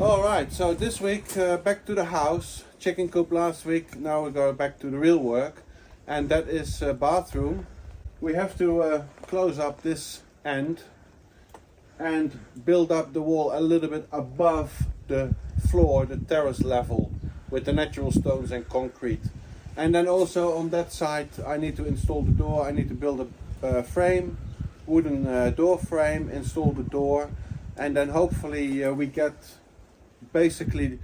Alright, so this week back to the house. Chicken coop last week, now we go back to the real work. And that is bathroom. We have to close up this end and build up the wall a little bit above the floor, the terrace level, with the natural stones and concrete. And then also on that side I need to install the door. I need to build a frame, wooden door frame, install the door, and then hopefully we get basically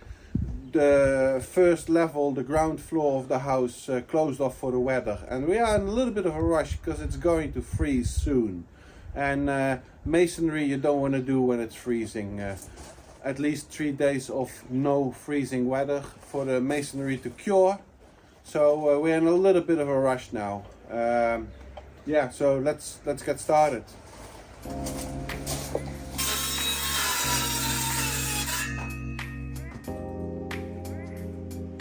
the first level, the ground floor of the house closed off for the weather. And we are in a little bit of a rush because it's going to freeze soon. And masonry you don't want to do when it's freezing. At least 3 days of no freezing weather for the masonry to cure. So we're in a little bit of a rush now. Yeah, so let's get started.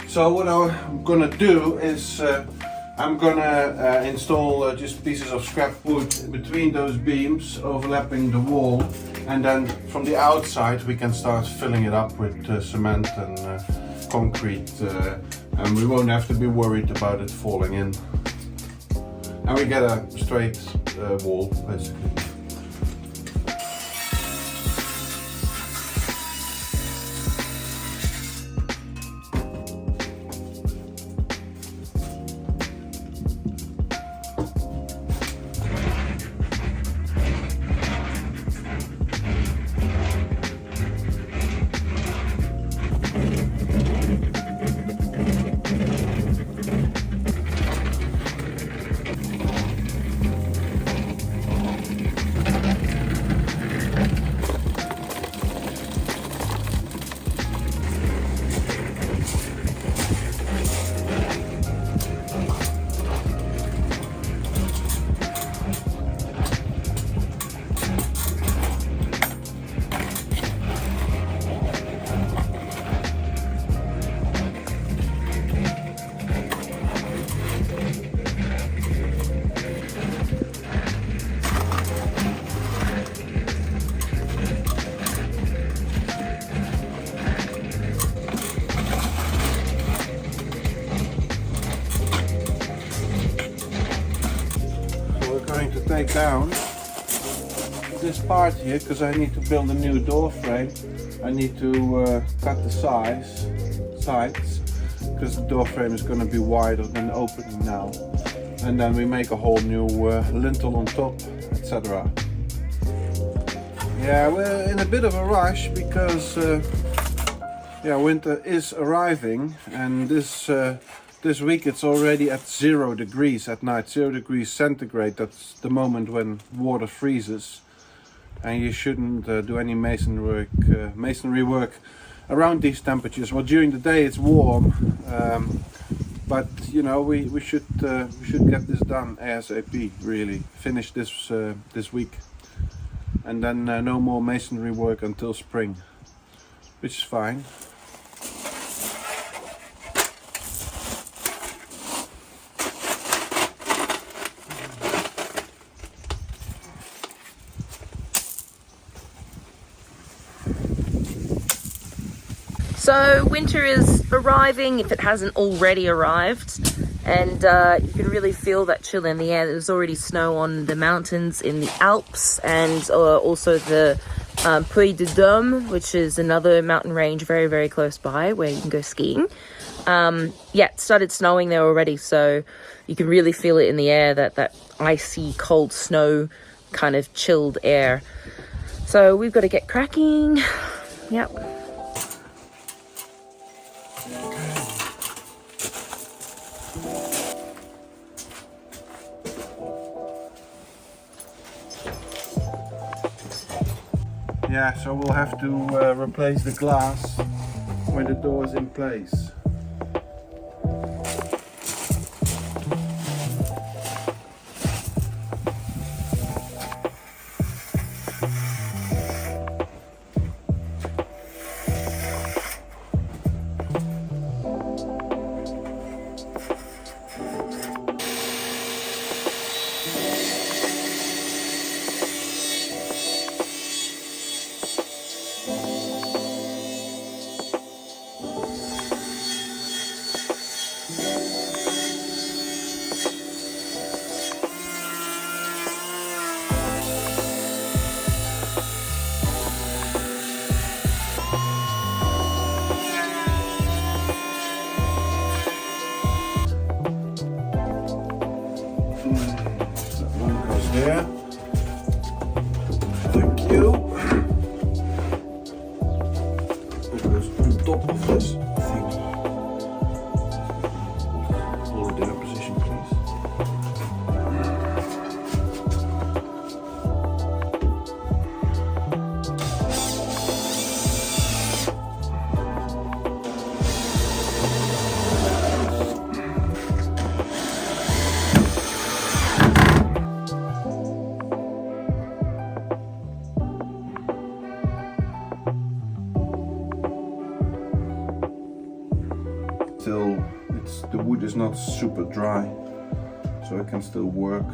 So what I'm gonna do is I'm gonna install just pieces of scrap wood between those beams overlapping the wall, and then from the outside we can start filling it up with cement and concrete, and we won't have to be worried about it falling in. And we get a straight wall basically. Take down this part here because I need to build a new door frame. I need to cut the sides because the door frame is going to be wider than the opening now, and then we make a whole new lintel on top, etc. Yeah, we're in a bit of a rush because yeah, winter is arriving, and this week it's already at 0 degrees at night, 0 degrees centigrade. That's the moment when water freezes, and you shouldn't do any masonry work around these temperatures. Well, during the day it's warm, but you know we should get this done ASAP. Really, finish this week, and then no more masonry work until spring, which is fine. So winter is arriving, if it hasn't already arrived, and you can really feel that chill in the air. There's already snow on the mountains in the Alps, and also the Puy de Dôme, which is another mountain range very, very close by where you can go skiing. Yeah, it started snowing there already, so you can really feel it in the air, that icy, cold snow kind of chilled air. So we've got to get cracking. Yep. Yeah, so we'll have to replace the glass when the door is in place. top of this thing. Hold it in a position, please. Still, the wood is not super dry, so it can still work.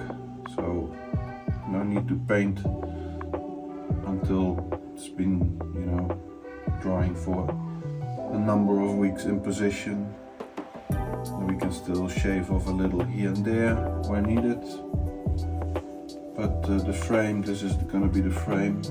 So no need to paint until it's been, you know, drying for a number of weeks in position. And we can still shave off a little here and there where needed. But the frame, this is going to be the frame.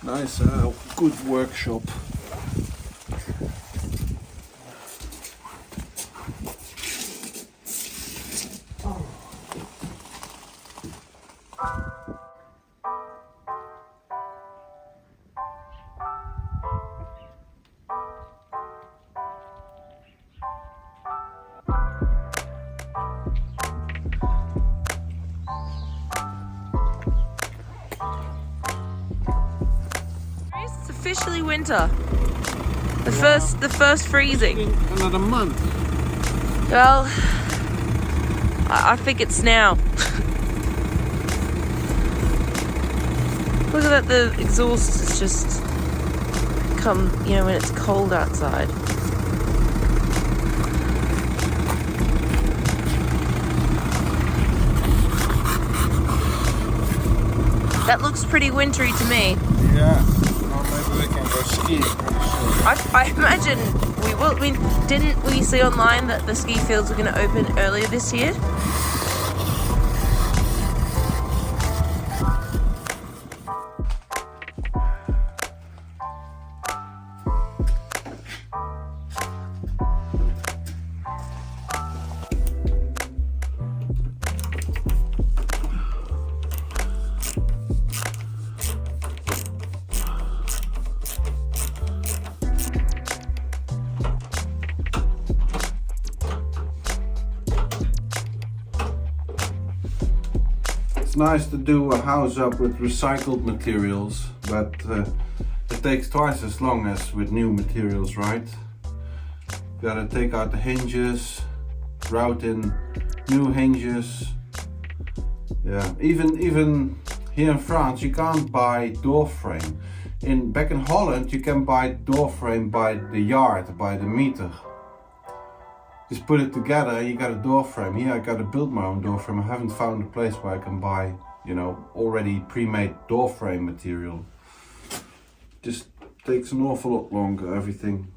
Nice, good workshop. Officially winter. The first freezing. Another month. Well, I think it's now. Look at that, the exhaust is just come, you know, when it's cold outside. That looks pretty wintry to me. Yeah. We can go skiing pretty soon. I imagine we will. Didn't we see online that the ski fields were going to open earlier this year? It's nice to do a house up with recycled materials, but it takes twice as long as with new materials, right? Gotta take out the hinges, route in new hinges. Yeah, even here in France you can't buy door frame. Back in Holland you can buy door frame by the yard, by the meter. Just put it together and you got a door frame. Here I gotta build my own door frame. I haven't found a place where I can buy, you know, already pre-made door frame material. Just takes an awful lot longer, everything.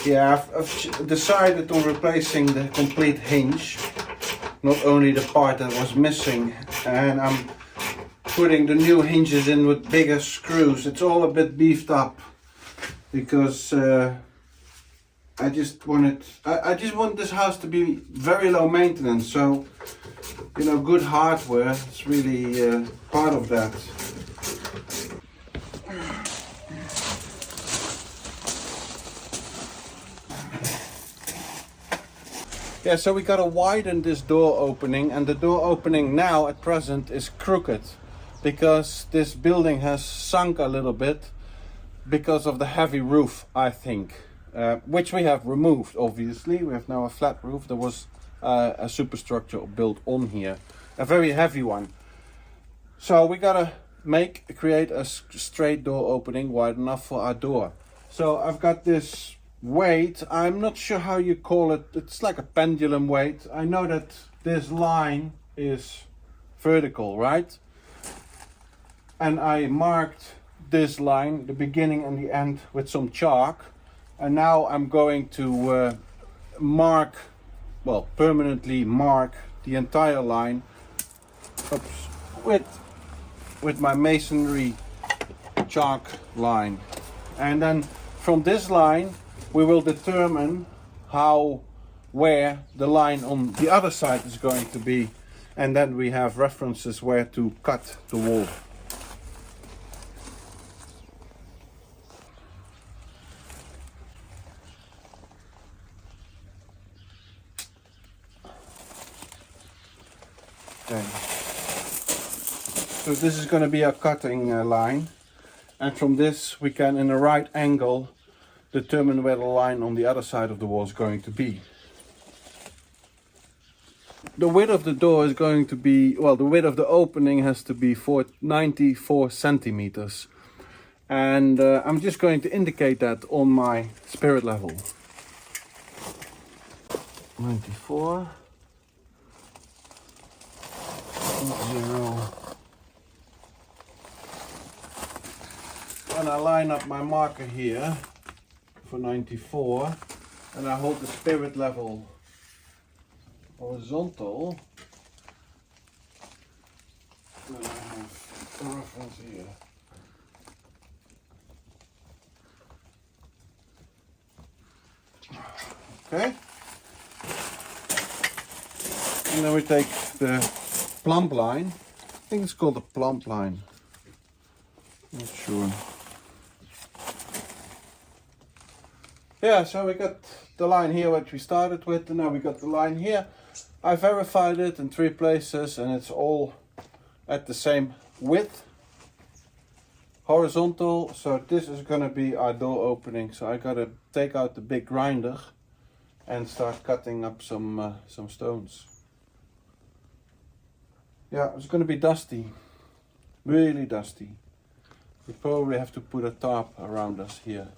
Yeah, I've decided on replacing the complete hinge, not only the part that was missing, and I'm putting the new hinges in with bigger screws. It's all a bit beefed up because I just want this house to be very low maintenance. So, you know, good hardware is really part of that. Yeah, so we gotta widen this door opening, and the door opening now at present is crooked because this building has sunk a little bit because of the heavy roof, I think, which we have removed. Obviously, we have now a flat roof. There was a superstructure built on here, a very heavy one. So we gotta create a straight door opening wide enough for our door. So I've got this weight, I'm not sure how you call it, it's like a pendulum weight. I know that this line is vertical, right? And I marked this line, the beginning and the end, with some chalk. And now I'm going to permanently mark the entire line with my masonry chalk line. And then from this line we will determine where the line on the other side is going to be, and then we have references where to cut the wall. Okay. So this is going to be a cutting line, and from this we can, in a right angle, determine where the line on the other side of the wall is going to be. The width of the door is going to be, the width of the opening has to be 94 centimeters. And I'm just going to indicate that on my spirit level. 94. 0. And I line up my marker here for 94, and I hold the spirit level horizontal. Then I have a reference here. Okay. And then we take the plumb line. I think it's called the plumb line. Not sure. Yeah, so we got the line here which we started with, and now we got the line here. I verified it in 3 places and it's all at the same width. Horizontal, so this is gonna be our door opening. So I gotta take out the big grinder and start cutting up some stones. Yeah, it's gonna be dusty, really dusty. We probably have to put a tarp around us here.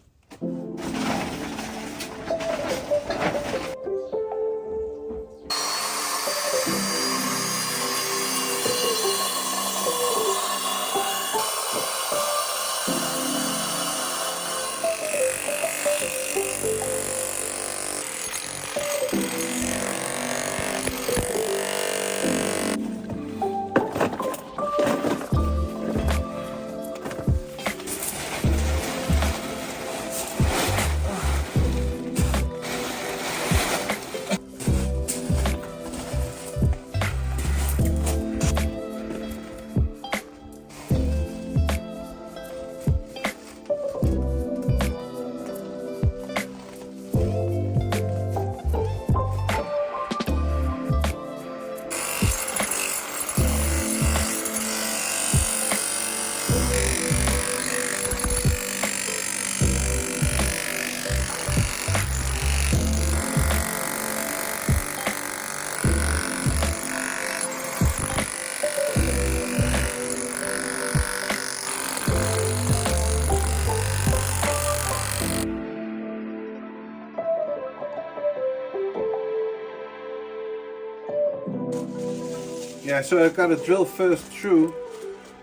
Yeah, so I've got to drill first through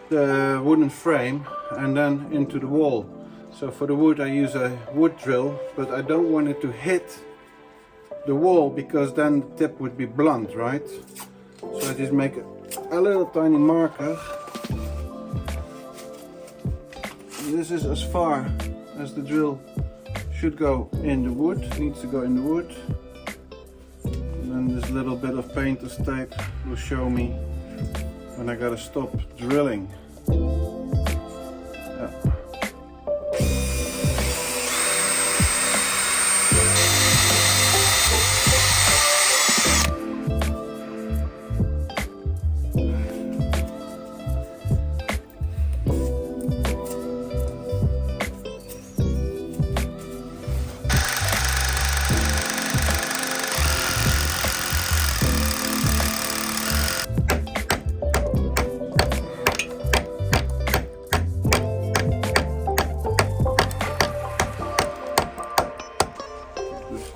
the wooden frame and then into the wall. So for the wood I use a wood drill, but I don't want it to hit the wall because then the tip would be blunt, right? So I just make a little tiny marker This is as far as the drill should go in the wood, needs to go in the wood. And then this little bit of painter's tape will show me when I gotta stop drilling. Yeah.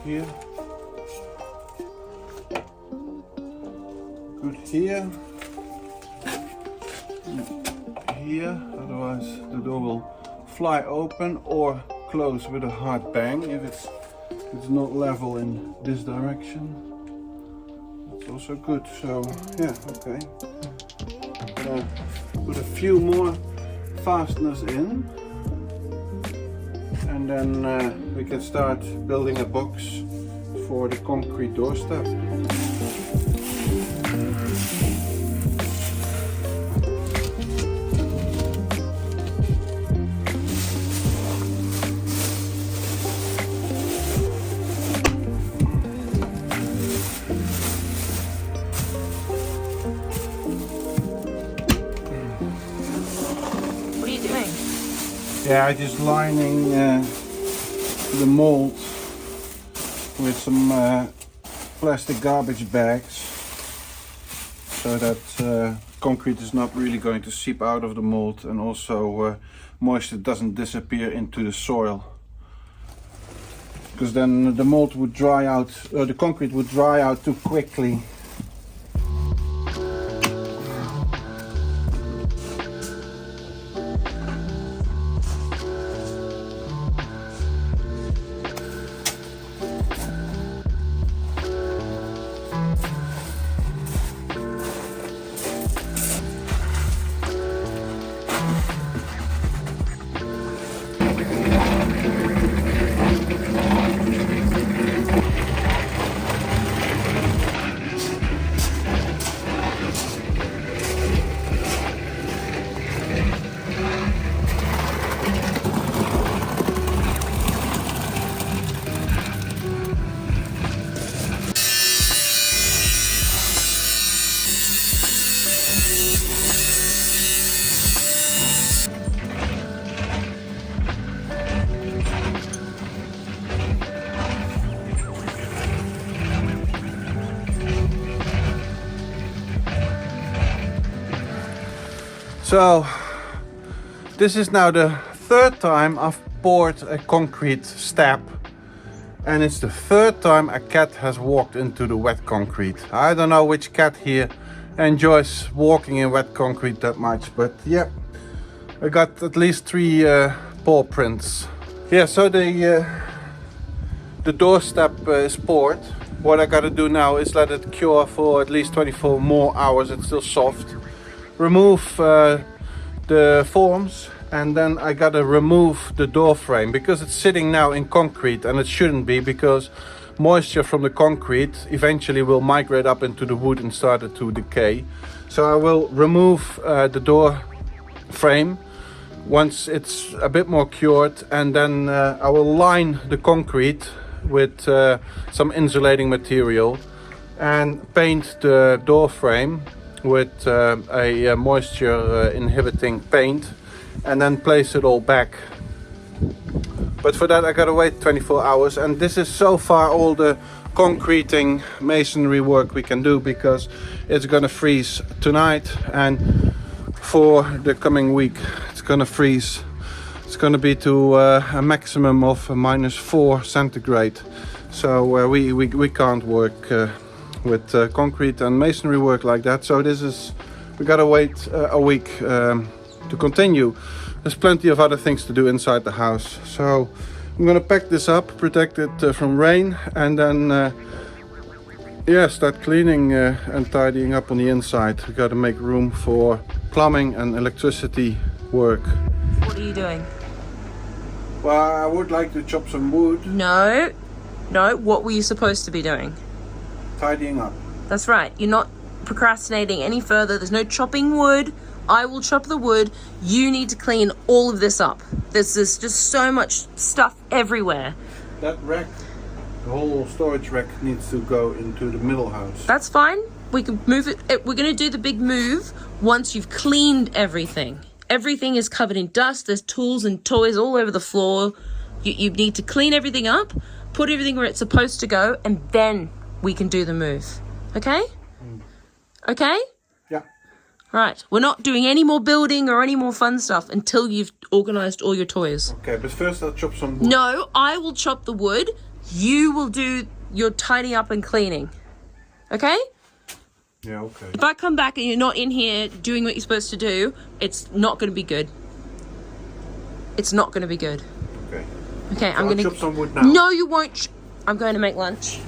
Here, good here, here, otherwise the door will fly open or close with a hard bang if it's not level in this direction. That's also good. So yeah, okay. Put a few more fasteners in. And then we can start building a box for the concrete doorstep. What are you doing? Yeah, I'm just lining the mold with some plastic garbage bags so that concrete is not really going to seep out of the mold, and also moisture doesn't disappear into the soil, because then the mold would dry out, or the concrete would dry out too quickly. So this is now the third time I've poured a concrete step, and it's the third time a cat has walked into the wet concrete. I don't know which cat here enjoys walking in wet concrete that much, but yeah, I got at least 3 paw prints. Yeah, so the doorstep is poured. What I gotta do now is let it cure for at least 24 more hours. It's still soft. Remove the forms, and then I gotta remove the door frame because it's sitting now in concrete, and it shouldn't be, because moisture from the concrete eventually will migrate up into the wood and start it to decay. So I will remove the door frame once it's a bit more cured, and then I will line the concrete with some insulating material and paint the door frame with a moisture inhibiting paint, and then place it all back. But for that I gotta wait 24 hours, and this is so far all the concreting masonry work we can do, because it's gonna freeze tonight, and for the coming week it's gonna freeze. It's gonna be to a maximum of -4 centigrade, so we can't work with concrete and masonry work like that. So this is, we gotta wait a week to continue. There's plenty of other things to do inside the house, so I'm gonna pack this up, protect it from rain, and then yeah, start cleaning and tidying up on the inside. We gotta make room for plumbing and electricity work. What are you doing? Well, I would like to chop some wood. No, what were you supposed to be doing? Tidying up. That's right. You're not procrastinating any further. There's no chopping wood. I will chop the wood. You need to clean all of this up. There's just so much stuff everywhere. That rack, the whole storage rack needs to go into the middle house. That's fine. We can move it. We're going to do the big move once you've cleaned everything. Everything is covered in dust. There's tools and toys all over the floor. You need to clean everything up, put everything where it's supposed to go, and then we can do the move. Okay? Okay? Yeah. Right. We're not doing any more building or any more fun stuff until you've organized all your toys. Okay, but first I'll chop some wood. No, I will chop the wood. You will do your tidying up and cleaning. Okay? Yeah, okay. If I come back and you're not in here doing what you're supposed to do, it's not going to be good. It's not going to be good. Okay. Okay, So I'm going to chop some wood now. No, you won't. I'm going to make lunch.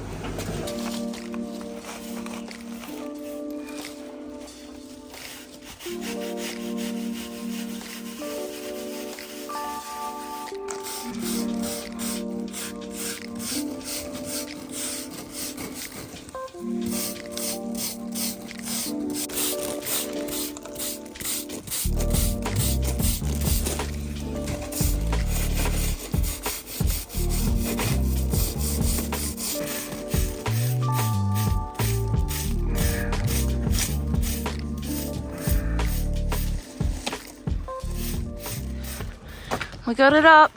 We got it up.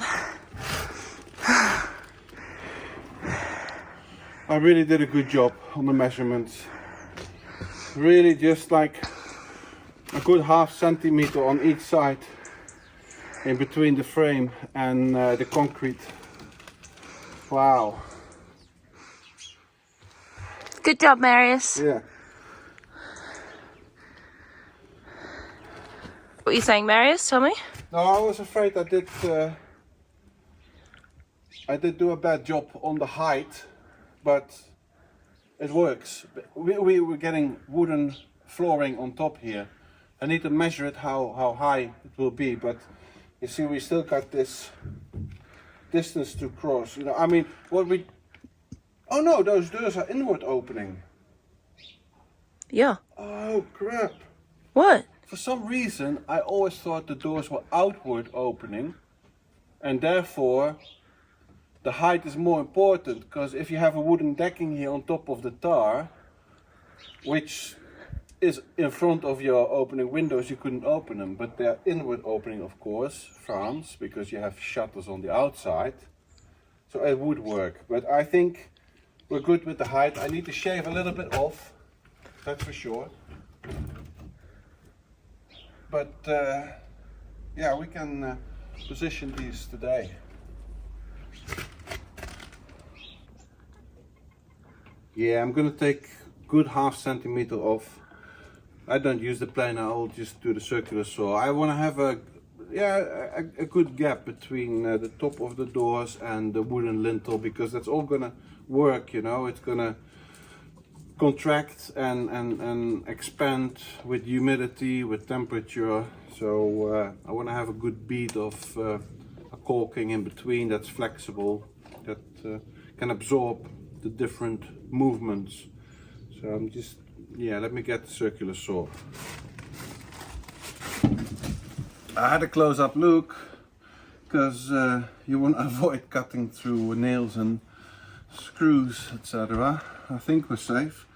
I really did a good job on the measurements. Really just like a good ½ centimeter on each side in between the frame and the concrete. Wow. Good job, Marius. Yeah. What are you saying, Marius? Tell me. No, I was afraid I did do a bad job on the height, but it works. We were getting wooden flooring on top here. I need to measure it how high it will be, but you see we still got this distance to cross. You know, I mean, what we... Oh no, those doors are inward opening. Yeah. Oh crap. What? For some reason, I always thought the doors were outward opening, and therefore the height is more important, because if you have a wooden decking here on top of the tar, which is in front of your opening windows, you couldn't open them, but they're inward opening, of course, France, because you have shutters on the outside, so it would work. But I think we're good with the height. I need to shave a little bit off, that's for sure. But yeah, we can position these today. Yeah, I'm gonna take good ½ centimeter off. I don't use the planer, I'll just do the circular saw. I want to have a good gap between the top of the doors and the wooden lintel, because that's all gonna work, you know. It's gonna contract and expand with humidity, with temperature. So I want to have a good bead of a caulking in between that's flexible, that can absorb the different movements. So I'm just, yeah, let me get the circular saw. I had a close-up look because you want to avoid cutting through nails and screws, etc. I think we're safe.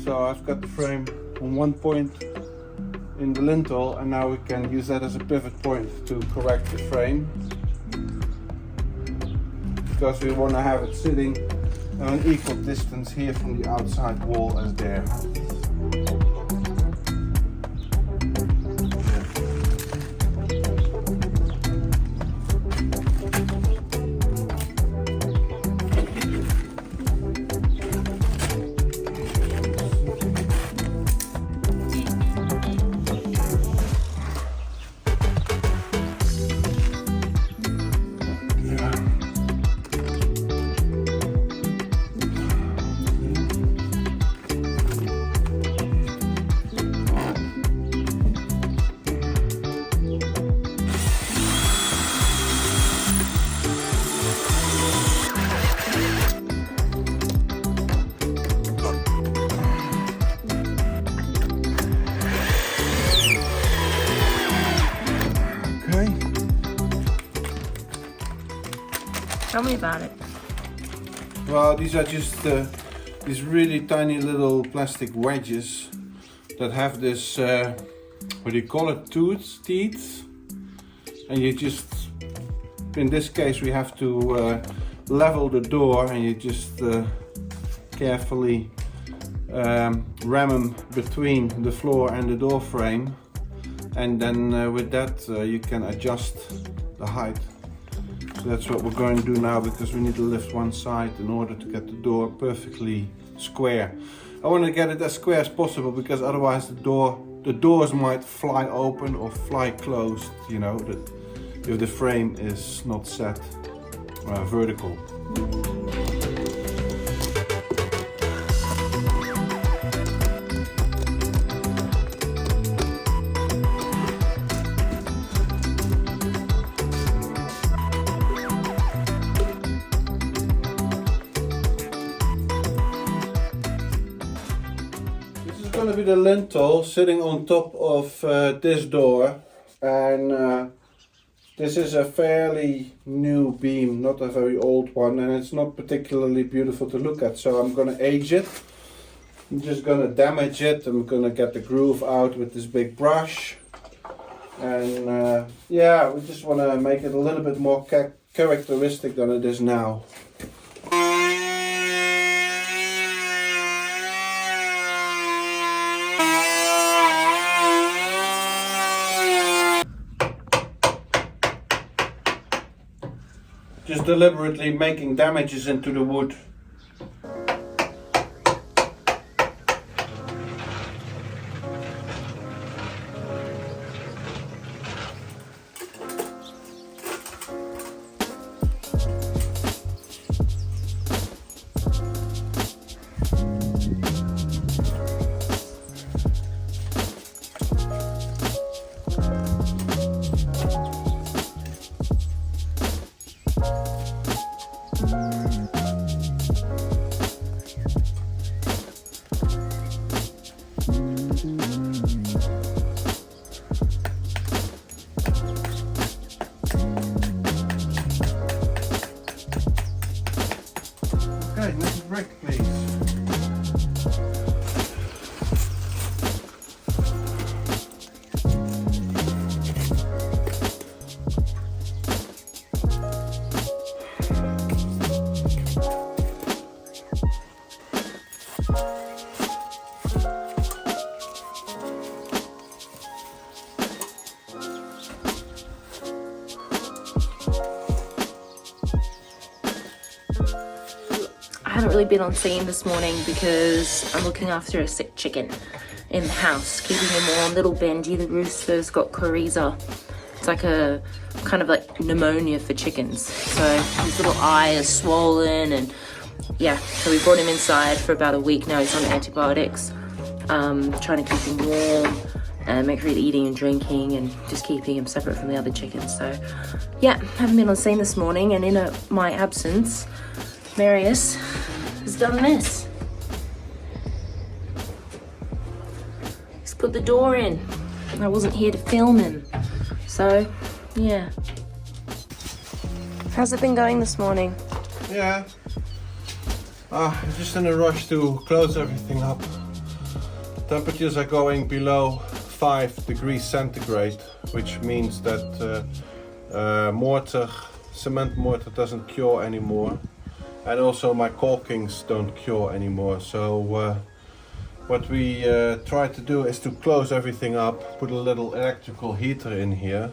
So I've got the frame on one point in the lintel, and now we can use that as a pivot point to correct the frame, because we want to have it sitting an equal distance here from the outside wall as there. Tell me about it. Well, these are just these really tiny little plastic wedges that have this, what do you call it, teeth, and you just, in this case we have to level the door, and you just carefully ram them between the floor and the door frame, and then with that you can adjust the height. So that's what we're going to do now, because we need to lift one side in order to get the door perfectly square. I want to get it as square as possible, because otherwise the doors might fly open or fly closed, you know, if the frame is not set vertical. Going to be the lintel sitting on top of this door, and this is a fairly new beam, not a very old one, and it's not particularly beautiful to look at, so I'm going to age it. I'm just going to damage it. I'm going to get the groove out with this big brush, and yeah, we just want to make it a little bit more characteristic than it is now. Just deliberately making damages into the wood. Okay, next brick, please. I haven't really been on scene this morning because I'm looking after a sick chicken in the house, keeping him warm. Little Benji, the rooster's got coryza. It's like a kind of like pneumonia for chickens. So his little eye is swollen, and yeah, so we brought him inside for about a week now. He's on antibiotics, trying to keep him warm and make sure he's eating and drinking and just keeping him separate from the other chickens. So yeah, haven't been on scene this morning, and in my absence, Marius has done this. He's put the door in. I wasn't here to film him. So, yeah. How's it been going this morning? Yeah. I'm just in a rush to close everything up. Temperatures are going below 5 degrees centigrade, which means that cement mortar doesn't cure anymore. and also my caulkings don't cure anymore. So what we try to do is to close everything up, put a little electrical heater in here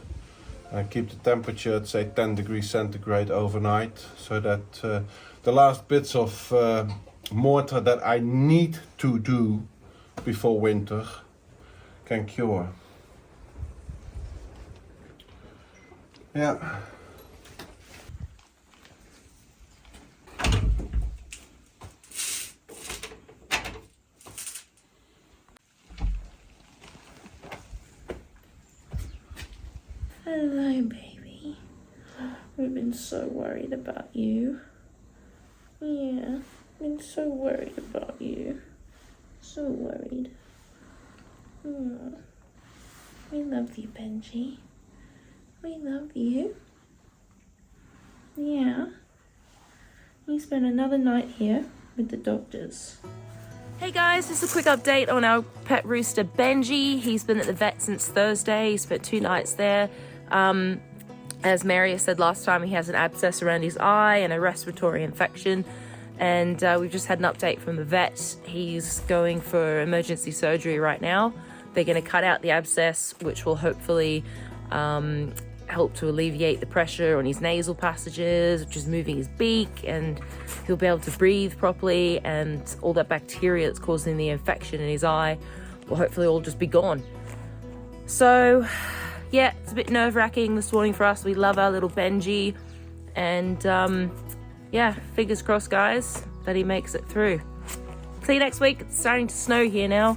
and keep the temperature at say 10 degrees centigrade overnight, so that the last bits of mortar that I need to do before winter can cure. Yeah. Hello, baby. We've been so worried about you. Yeah, been so worried about you. So worried. We love you, Benji. We love you. Yeah. You spent another night here with the doctors. Hey guys, just a quick update on our pet rooster Benji. He's been at the vet since Thursday. He spent 2 nights there. As Mary said last time, he has an abscess around his eye and a respiratory infection. And we've just had an update from the vet. He's going for emergency surgery right now. They're going to cut out the abscess, which will hopefully help to alleviate the pressure on his nasal passages, which is moving his beak, and he'll be able to breathe properly, and all that bacteria that's causing the infection in his eye will hopefully all just be gone. So yeah, it's a bit nerve-wracking this morning for us. We love our little Benji, and yeah, fingers crossed guys that he makes it through. See you next week. It's starting to snow here now.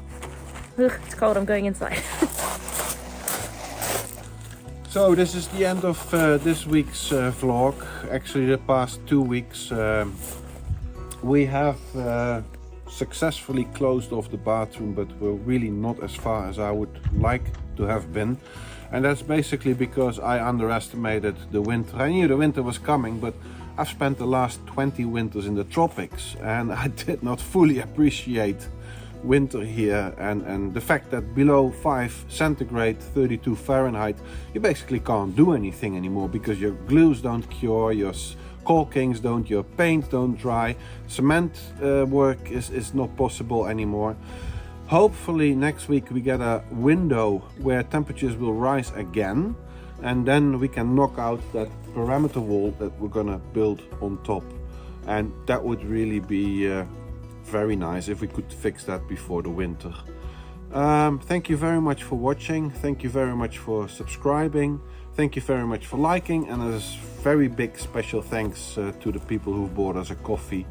Ugh, it's cold, I'm going inside. So this is the end of this week's vlog. Actually the past 2 weeks we have successfully closed off the bathroom, but we're really not as far as I would like to have been. And that's basically because I underestimated the winter. I knew the winter was coming, but I've spent the last 20 winters in the tropics and I did not fully appreciate winter here, and the fact that below 5 centigrade, 32 Fahrenheit, you basically can't do anything anymore because your glues don't cure, your caulkings don't, your paint don't dry, cement work is not possible anymore. Hopefully next week we get a window where temperatures will rise again, and then we can knock out that perimeter wall that we're gonna build on top, and that would really be very nice if we could fix that before the winter. Thank you very much for watching. Thank you very much for subscribing. Thank you very much for liking, and a very big special thanks to the people who've bought us a coffee.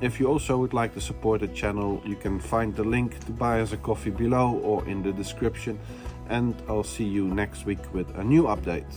If you also would like to support the channel, you can find the link to buy us a coffee below or in the description, and I'll see you next week with a new update.